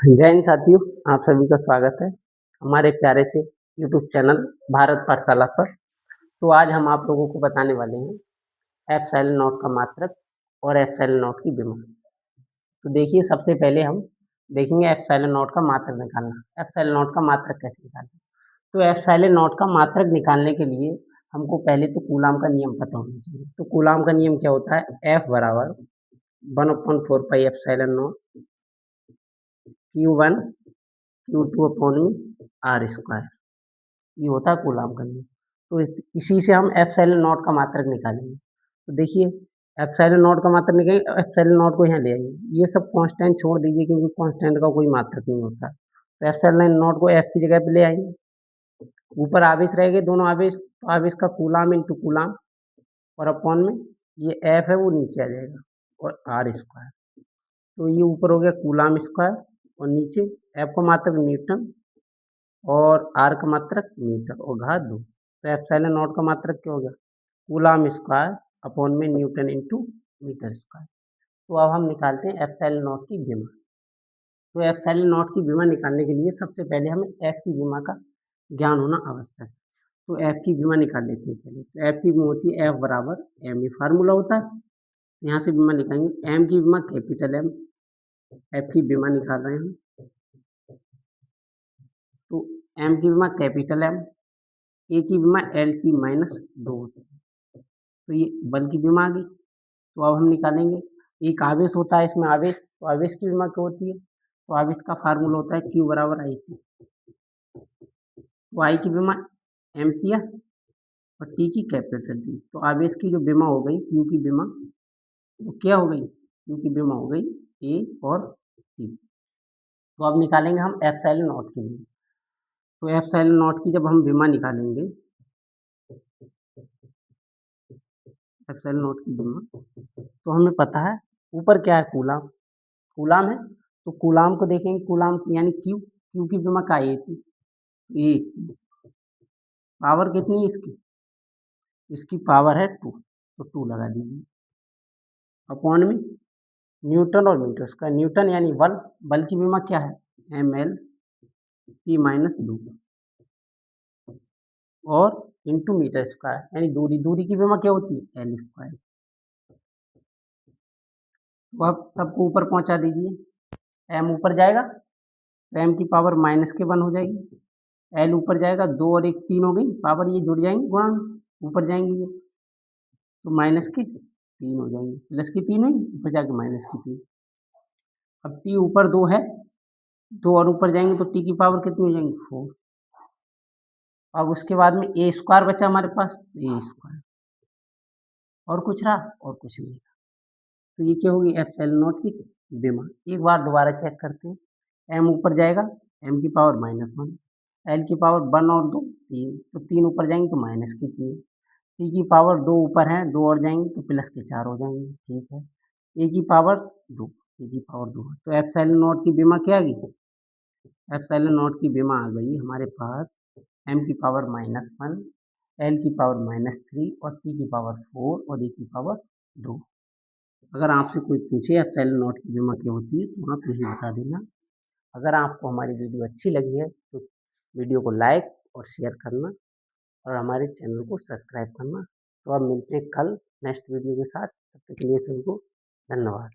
जय हिंद साथियों, आप सभी का स्वागत है हमारे प्यारे से यूट्यूब चैनल भारत पाठशाला पर। तो आज हम आप लोगों को बताने वाले हैं एप्सिलॉन नॉट का मात्रक और एप्सिलॉन नॉट की विमा। तो देखिए, सबसे पहले हम देखेंगे एप्सिलॉन नॉट का मात्रक निकालना। एप्सिलॉन नॉट का मात्रक कैसे निकालना? तो एप्सिलॉन नॉट का मात्रक निकालने के लिए हमको पहले तो कूलाम का नियम पता होना चाहिए। तो कूलाम का नियम क्या होता है? F बराबर 1/4 pi epsilon not Q1 Q2 upon r square, ये होता है कूलाम का नियम। तो इसी से हम एप्सिलॉन नॉट का मात्रक निकालेंगे। तो देखिए, एप्सिलॉन नॉट का मात्रक निकालेंगे, एप्सिलॉन नॉट को यहाँ ले आइए। ये सब कांस्टेंट छोड़ दीजिए क्योंकि कांस्टेंट का कोई मात्रक नहीं होता। तो एप्सिलॉन नॉट को एफ की जगह पे ले आएंगे। ऊपर आवेश रहेंगे, दोनों आवेश, तो आवेश का कूलाम इंटू कूलाम और अपॉन में ये एफ है वो नीचे आ जाएगा और आर स्क्वायर। तो ये ऊपर हो गया कूलाम स्क्वायर और नीचे एफ का मात्रक न्यूटन और आर का मात्रक मीटर और घात 2। तो एप्सिलॉन नॉट का मात्रक क्या हो गया? कूलाम स्क्वायर अपॉन में न्यूटन इंटू मीटर स्क्वायर। तो अब हम निकालते हैं एप्सिलॉन नॉट की विमा। तो एप्सिलॉन नॉट की विमा निकालने के लिए सबसे पहले हमें एफ की विमा का ज्ञान होना आवश्यक है। तो एफ की विमा निकाल लेते हैं पहले। तो एफ की विमा होती है एफ बराबर एम, ये फार्मूला होता है। यहाँ से विमा निकालेंगे। एम की विमा कैपिटल एम, एफ की विमा निकाल रहे हैं। तो एम की विमा कैपिटल एम, ए की विमा एल टी माइनस 2 होती है। तो ये बल की विमा आ गई। तो अब हम निकालेंगे, एक आवेश होता है इसमें आवेश, तो आवेश की विमा क्या होती है? तो आवेश का फार्मूला होता है क्यू बराबर आई टी। तो आई की विमा एम्पियर और टी की कैपिटल टी। तो आवेश की जो विमा हो गई क्यू की विमा, वो क्या हो गई? क्यू की विमा हो गई ए और टी। तो अब निकालेंगे हम एप्सिलॉन नॉट की विमा। तो एप्सिलॉन नॉट की जब हम विमा निकालेंगे, एप्सिलॉन नॉट की विमा, तो हमें पता है ऊपर क्या है? कूलाम, कूलाम है। तो कूलाम को देखेंगे, कूलाम यानी क्यू, क्यू की विमा का ए थी, ए पावर कितनी है इसकी? इसकी पावर है 2, तो 2 लगा दीजिए अपॉन में न्यूटन और मीटर उसका। न्यूटन यानी बल, बल की विमा क्या है? एम एल टी माइनस 2 और इंटू मीटर स्क्वायर यानी दूरी, दूरी की विमा क्या होती है? L square. तो अब सबको ऊपर पहुंचा दीजिए। एम ऊपर जाएगा तो एम की पावर माइनस के 1 हो जाएगी। एल ऊपर जाएगा, 2 और 1 3 हो गई, पावर ये जुड़ जाएंगी गुणा, ऊपर जाएंगी ये, तो माइनस के 3 हो जाएंगे, प्लस की 3 हुई, ऊपर जाके माइनस की 3। अब टी ऊपर 2 है, 2 और ऊपर जाएंगे तो टी की पावर कितनी हो जाएंगी? 4। अब उसके बाद में ए स्क्वायर बचा हमारे पास, ए स्क्वायर, और कुछ रहा? और कुछ नहीं। तो ये क्या होगी? एप्सिलॉन नॉट की विमा। एक बार दोबारा चेक करते हैं। एम ऊपर जाएगा, एम की पावर -1, एल की पावर 1 और 2 3, तो 3 ऊपर जाएंगे तो माइनस की 3, टी की पावर 2 ऊपर है, 2 और जाएंगे तो प्लस के 4 हो जाएंगे। ठीक है, ए की पावर 2, ए की पावर 2 है। तो एप्सिलॉन नॉट की विमा क्या आ गई? एप्सिलॉन नॉट की विमा आ गई हमारे पास एम की पावर -1, एल की पावर -3 और टी की पावर 4 और ए की पावर 2। अगर आपसे कोई पूछे एप्सिलॉन नॉट की विमा क्या होती है तो आप मुझे बता देना। अगर आपको हमारी वीडियो अच्छी लगी है तो वीडियो को लाइक और शेयर करना और हमारे चैनल को सब्सक्राइब करना। तो अब मिलते हैं कल नेक्स्ट वीडियो के साथ। तब तक के लिए सभी को धन्यवाद।